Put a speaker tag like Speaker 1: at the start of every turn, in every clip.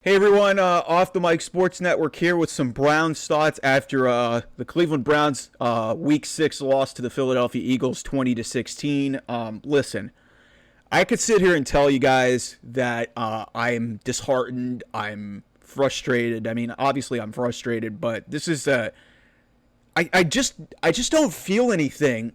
Speaker 1: Hey everyone, Off the Mic Sports Network here with some Browns thoughts after the Cleveland Browns Week 6 loss to the Philadelphia Eagles 20-16. Listen, I could sit here and tell you guys that I'm disheartened, I'm frustrated. I mean, obviously I'm frustrated, but this is I just don't feel anything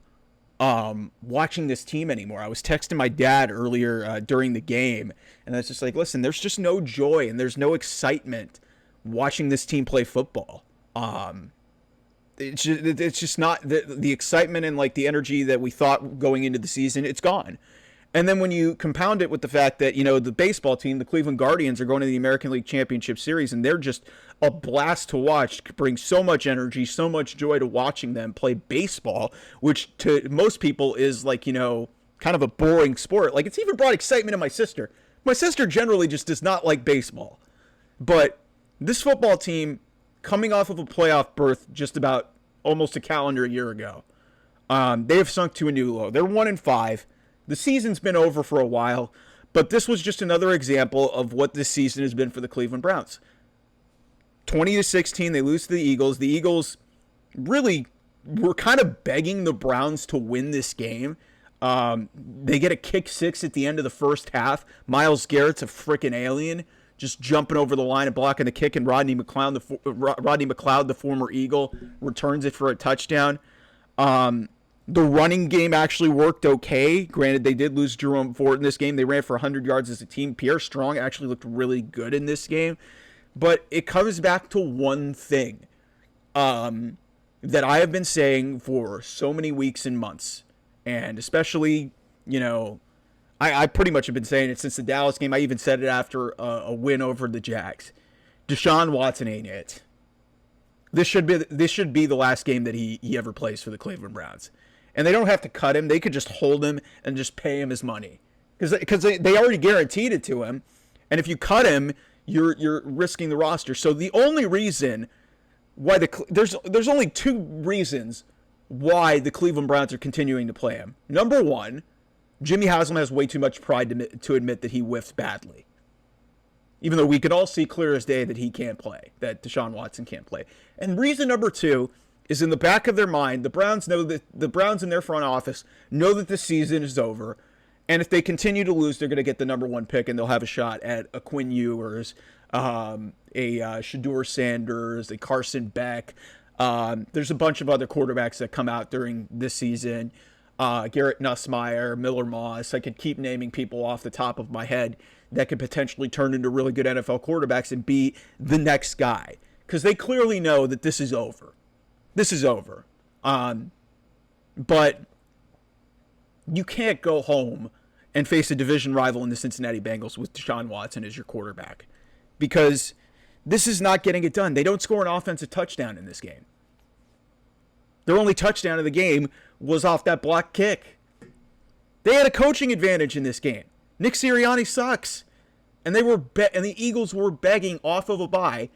Speaker 1: watching this team anymore. I was texting my dad earlier during the game, and I was just like, listen, there's just no joy and there's no excitement watching this team play football. It's just not the excitement and like the energy that we thought going into the season. It's gone. And then when you compound it with the fact that, the baseball team, the Cleveland Guardians, are going to the American League Championship Series, and they're just a blast to watch, bring so much energy, so much joy to watching them play baseball, which to most people is like, kind of a boring sport. Like, it's even brought excitement to my sister. My sister generally just does not like baseball. But this football team, coming off of a playoff berth just about almost a calendar year ago, they have sunk to a new low. They're 1-5. The season's been over for a while, but this was just another example of what this season has been for the Cleveland Browns. 20-16, they lose to the Eagles. The Eagles really were kind of begging the Browns to win this game. They get a kick six at the end of the first half. Myles Garrett's a freaking alien, just jumping over the line and blocking the kick, and Rodney McLeod, the former Eagle, returns it for a touchdown. The running game actually worked okay. Granted, they did lose Jerome Ford in this game. They ran for 100 yards as a team. Pierre Strong actually looked really good in this game. But it comes back to one thing that I have been saying for so many weeks and months. And especially, I pretty much have been saying it since the Dallas game. I even said it after a win over the Jags. Deshaun Watson ain't it. This should be the last game that he ever plays for the Cleveland Browns. And they don't have to cut him. They could just hold him and just pay him his money. Because they already guaranteed it to him. And if you cut him, you're risking the roster. So the only reason why there's only two reasons why the Cleveland Browns are continuing to play him. Number one, Jimmy Haslam has way too much pride to admit that he whiffed badly. Even though we could all see clear as day that he can't play, that Deshaun Watson can't play. And reason number two is in the back of their mind, the Browns in their front office know that the season is over, and if they continue to lose, they're going to get the number one pick, and they'll have a shot at a Quinn Ewers, a Shedeur Sanders, a Carson Beck. There's a bunch of other quarterbacks that come out during this season. Garrett Nussmeier, Miller Moss. I could keep naming people off the top of my head that could potentially turn into really good NFL quarterbacks and be the next guy. Because they clearly know that this is over. This is over. But you can't go home and face a division rival in the Cincinnati Bengals with Deshaun Watson as your quarterback. Because this is not getting it done. They don't score an offensive touchdown in this game. Their only touchdown of the game was off that block kick. They had a coaching advantage in this game. Nick Sirianni sucks. And the Eagles were begging off of a bye,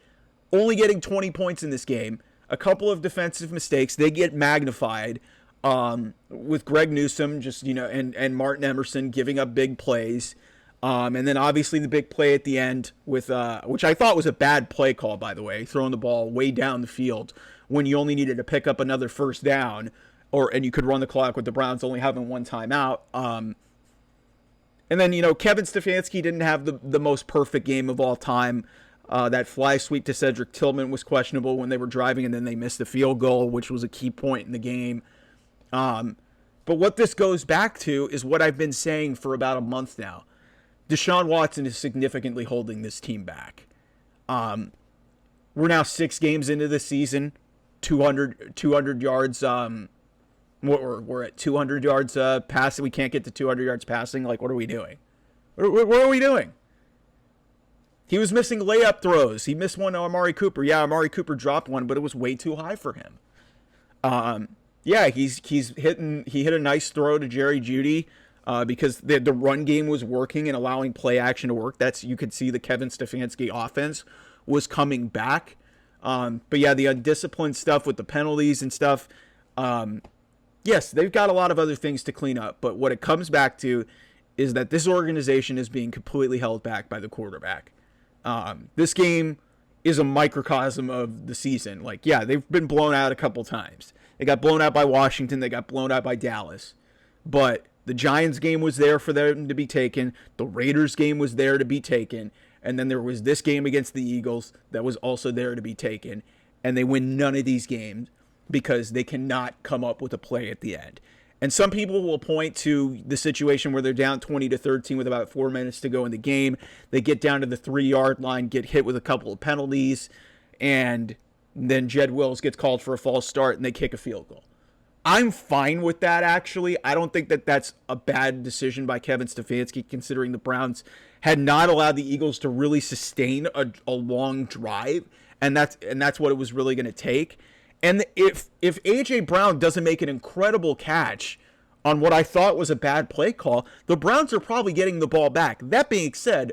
Speaker 1: only getting 20 points in this game. A couple of defensive mistakes. They get magnified with Greg Newsome and Martin Emerson giving up big plays. And then obviously the big play at the end with which I thought was a bad play call, by the way, throwing the ball way down the field when you only needed to pick up another first down, and you could run the clock with the Browns only having one timeout. And then, Kevin Stefanski didn't have the most perfect game of all time. That fly sweep to Cedric Tillman was questionable when they were driving, and then they missed the field goal, which was a key point in the game. But what this goes back to is what I've been saying for about a month now. Deshaun Watson is significantly holding this team back. We're now 6 games into the season, 200 yards. We're at 200 yards passing. We can't get to 200 yards passing. Like, what are we doing? What are we doing? He was missing layup throws. He missed one to Amari Cooper. Yeah, Amari Cooper dropped one, but it was way too high for him. He hit a nice throw to Jerry Jeudy because the run game was working and allowing play action to work. You could see the Kevin Stefanski offense was coming back. But yeah, the undisciplined stuff with the penalties and stuff. Yes, they've got a lot of other things to clean up, but what it comes back to is that this organization is being completely held back by the quarterback. This game is a microcosm of the season. Like, yeah, they've been blown out a couple times. They got blown out by Washington. They got blown out by Dallas. But the Giants game was there for them to be taken. The Raiders game was there to be taken. And then there was this game against the Eagles that was also there to be taken. And they win none of these games because they cannot come up with a play at the end. And some people will point to the situation where they're down 20-13 with about 4 minutes to go in the game. They get down to the 3-yard line, get hit with a couple of penalties, and then Jed Wills gets called for a false start, and they kick a field goal. I'm fine with that, actually. I don't think that that's a bad decision by Kevin Stefanski, considering the Browns had not allowed the Eagles to really sustain a long drive, and that's what it was really going to take. And if A.J. Brown doesn't make an incredible catch on what I thought was a bad play call, the Browns are probably getting the ball back. That being said,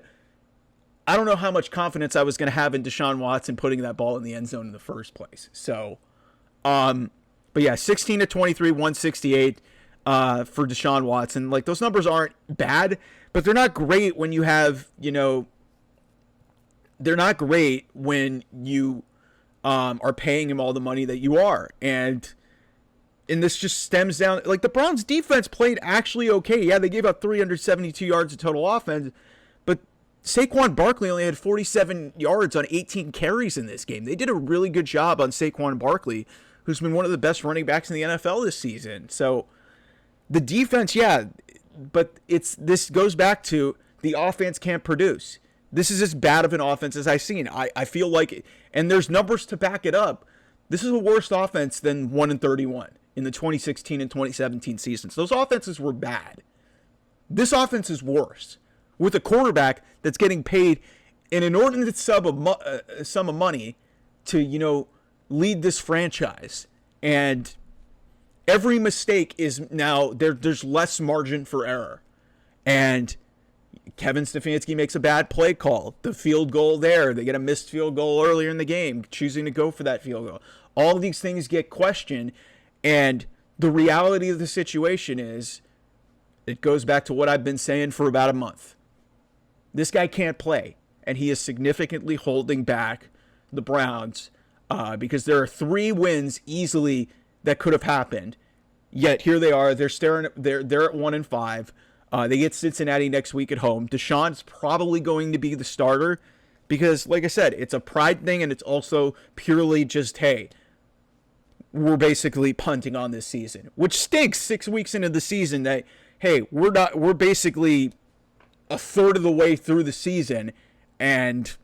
Speaker 1: I don't know how much confidence I was going to have in Deshaun Watson putting that ball in the end zone in the first place. So, but yeah, 16-23, 168 for Deshaun Watson. Like, those numbers aren't bad, but they're not great when you have, they're not great when you are paying him all the money that you are. And this just stems down, like, the Browns defense played actually okay. Yeah, they gave up 372 yards of total offense, but Saquon Barkley only had 47 yards on 18 carries in this game. They did a really good job on Saquon Barkley, who's been one of the best running backs in the NFL this season. So the defense, yeah, but this goes back to the offense can't produce. This is as bad of an offense as I've seen. I feel like, and there's numbers to back it up, this is a worse offense than 1-31 in the 2016 and 2017 seasons. Those offenses were bad. This offense is worse, with a quarterback that's getting paid an inordinate sum of money to, lead this franchise. And every mistake is now, there's less margin for error. And Kevin Stefanski makes a bad play call. The field goal there, they get a missed field goal earlier in the game, choosing to go for that field goal. All of these things get questioned, and the reality of the situation is, it goes back to what I've been saying for about a month. This guy can't play, and he is significantly holding back the Browns because there are 3 wins easily that could have happened. Yet here they are. They're at 1-5. They get Cincinnati next week at home. Deshaun's probably going to be the starter because, like I said, it's a pride thing, and it's also purely just, hey, we're basically punting on this season, which stinks 6 weeks into the season that, hey, we're basically a third of the way through the season, and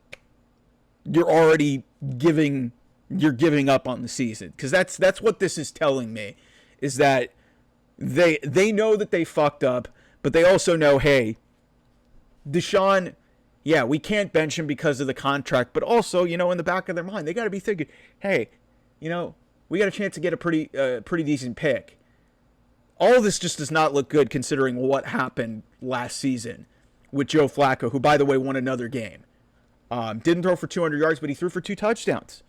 Speaker 1: you're already giving up on the season. Because that's what this is telling me, is that they know that they fucked up, but they also know, hey, Deshaun, yeah, we can't bench him because of the contract, but also, in the back of their mind, they got to be thinking, hey, we got a chance to get a pretty decent pick. All of this just does not look good considering what happened last season with Joe Flacco, who, by the way, won another game. Didn't throw for 200 yards, but he threw for 2 touchdowns.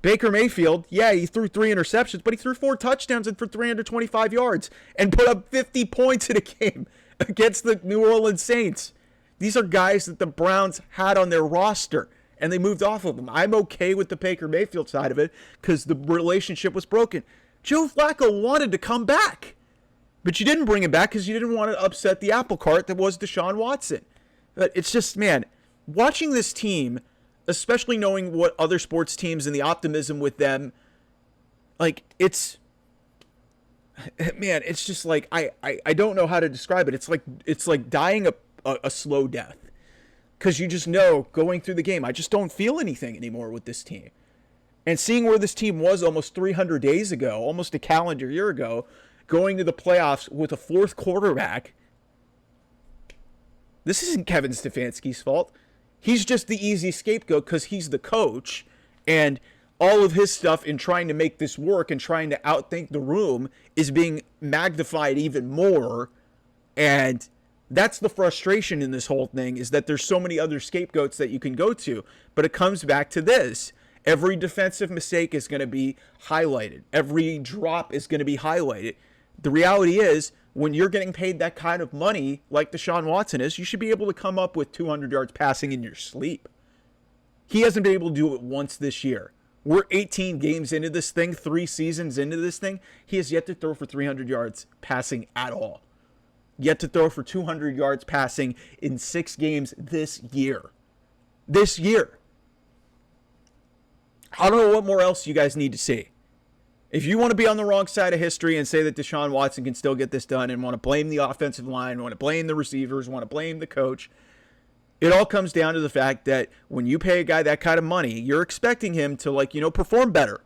Speaker 1: Baker Mayfield, yeah, he threw 3 interceptions, but he threw 4 touchdowns and for 325 yards and put up 50 points in a game against the New Orleans Saints. These are guys that the Browns had on their roster, and they moved off of them. I'm okay with the Baker Mayfield side of it because the relationship was broken. Joe Flacco wanted to come back, but you didn't bring him back because you didn't want to upset the apple cart that was Deshaun Watson. But it's just, man, watching this team, especially knowing what other sports teams and the optimism with them, like, it's just like, I don't know how to describe it. It's like dying a slow death. Because you just know, going through the game, I just don't feel anything anymore with this team. And seeing where this team was almost 300 days ago, almost a calendar year ago, going to the playoffs with a 4th quarterback, this isn't Kevin Stefanski's fault. He's just the easy scapegoat because he's the coach, and all of his stuff in trying to make this work and trying to outthink the room is being magnified even more. And that's the frustration in this whole thing, is that there's so many other scapegoats that you can go to. But it comes back to this. Every defensive mistake is going to be highlighted. Every drop is going to be highlighted. The reality is, when you're getting paid that kind of money, like Deshaun Watson is, you should be able to come up with 200 yards passing in your sleep. He hasn't been able to do it once this year. We're 18 games into this thing, 3 seasons into this thing. He has yet to throw for 300 yards passing at all. Yet to throw for 200 yards passing in 6 games this year. This year. I don't know what more else you guys need to see. If you want to be on the wrong side of history and say that Deshaun Watson can still get this done and want to blame the offensive line, want to blame the receivers, want to blame the coach, it all comes down to the fact that when you pay a guy that kind of money, you're expecting him to, perform better.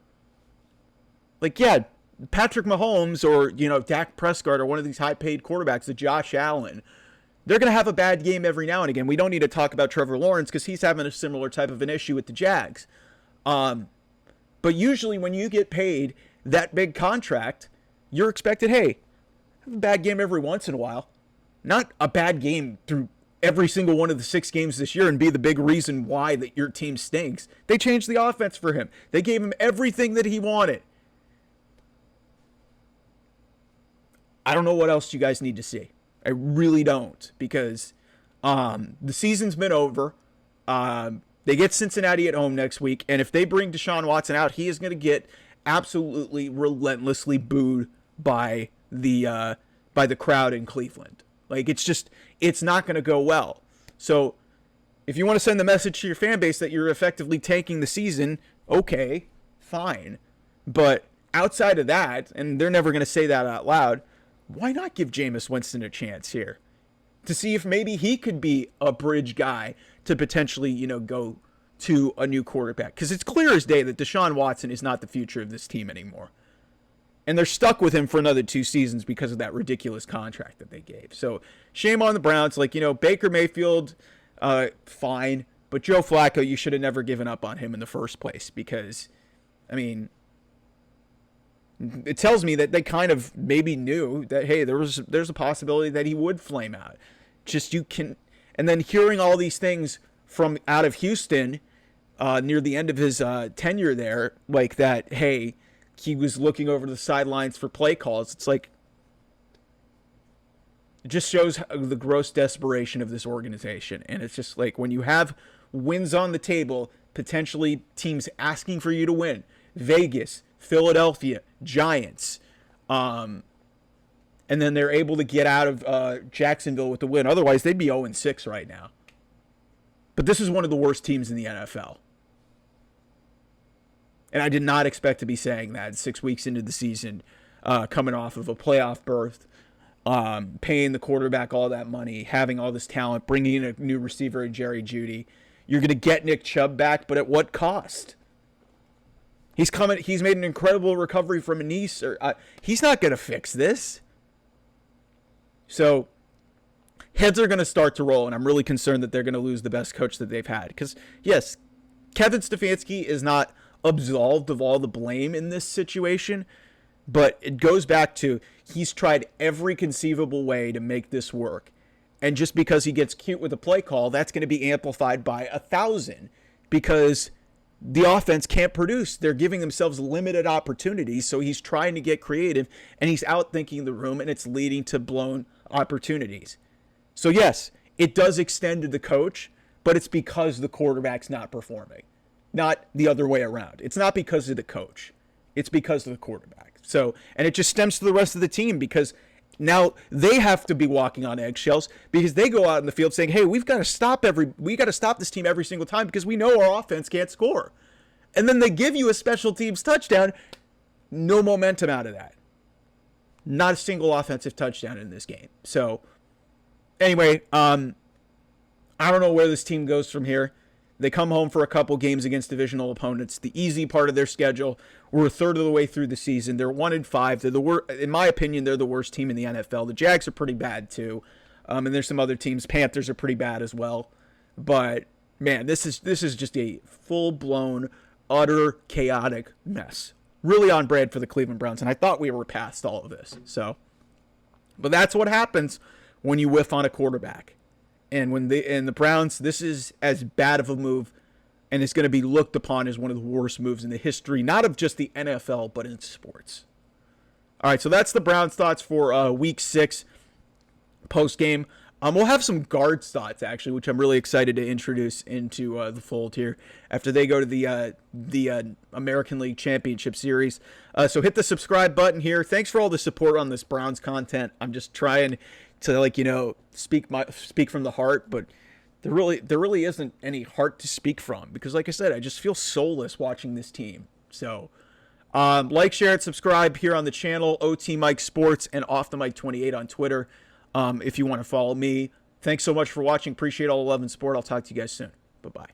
Speaker 1: Patrick Mahomes or, Dak Prescott or one of these high-paid quarterbacks, the Josh Allen, they're going to have a bad game every now and again. We don't need to talk about Trevor Lawrence because he's having a similar type of an issue with the Jags. But usually when you get paid that big contract, you're expected, hey, have a bad game every once in a while. Not a bad game through every single one of the 6 games this year and be the big reason why that your team stinks. They changed the offense for him. They gave him everything that he wanted. I don't know what else you guys need to see. I really don't, because the season's been over. They get Cincinnati at home next week, and if they bring Deshaun Watson out, he is going to get absolutely relentlessly booed by the crowd in Cleveland. It's not going to go well. So if you want to send the message to your fan base that you're effectively tanking the season, okay, fine. But outside of that, and they're never going to say that out loud, why not give Jameis Winston a chance here to see if maybe he could be a bridge guy to potentially, go to a new quarterback? Because it's clear as day that Deshaun Watson is not the future of this team anymore. And they're stuck with him for another 2 seasons because of that ridiculous contract that they gave. So shame on the Browns. Baker Mayfield, fine. But Joe Flacco, you should have never given up on him in the first placeってit tells me that they kind of maybe knew that, hey, there's a possibility that he would flame out. And then hearing all these things from out of Houston near the end of his tenure there, like that, hey, he was looking over the sidelines for play calls. It's it just shows the gross desperation of this organization. And it's just when you have wins on the table, potentially teams asking for you to win, Vegas, Philadelphia, Giants, and then they're able to get out of Jacksonville with the win. Otherwise, they'd be 0-6 right now. But this is one of the worst teams in the NFL. And I did not expect to be saying that 6 weeks into the season, coming off of a playoff berth, paying the quarterback all that money, having all this talent, bringing in a new receiver in Jerry Jeudy. You're going to get Nick Chubb back, but at what cost? He's made an incredible recovery from a knee. He's not going to fix this. So heads are going to start to roll, and I'm really concerned that they're going to lose the best coach that they've had. Because, yes, Kevin Stefanski is not absolved of all the blame in this situation, but it goes back to he's tried every conceivable way to make this work. And just because he gets cute with a play call, that's going to be amplified by 1,000 because the offense can't produce. They're giving themselves limited opportunities, so he's trying to get creative, and he's outthinking the room, and it's leading to blown opportunities. So, yes, it does extend to the coach, but it's because the quarterback's not performing, not the other way around. It's not because of the coach. It's because of the quarterback. So, and it just stems to the rest of the team because now they have to be walking on eggshells because they go out in the field saying, hey, we got to stop this team every single time because we know our offense can't score. And then they give you a special teams touchdown. No momentum out of that. Not a single offensive touchdown in this game. So anyway, I don't know where this team goes from here. They come home for a couple games against divisional opponents. The easy part of their schedule. We're a third of the way through the season. They're 1-5. They're in my opinion, they're the worst team in the NFL. The Jags are pretty bad too, and there's some other teams. Panthers are pretty bad as well. But man, this is just a full-blown, utter chaotic mess. Really on brand for the Cleveland Browns, and I thought we were past all of this. So, but that's what happens when you whiff on a quarterback. And when the Browns, this is as bad of a move, and it's going to be looked upon as one of the worst moves in the history, not of just the NFL, but in sports. All right, so that's the Browns' thoughts for Week 6 post-game. We'll have some guard thoughts actually, which I'm really excited to introduce into the fold here after they go to the American League Championship Series. So hit the subscribe button here. Thanks for all the support on this Browns content. I'm just trying to speak from the heart, but there really isn't any heart to speak from because, like I said, I just feel soulless watching this team. So like, share, and subscribe here on the channel. OT Mike Sports and Off the Mic 28 on Twitter. If you want to follow me. Thanks so much for watching. Appreciate all the love and support. I'll talk to you guys soon. Bye-bye.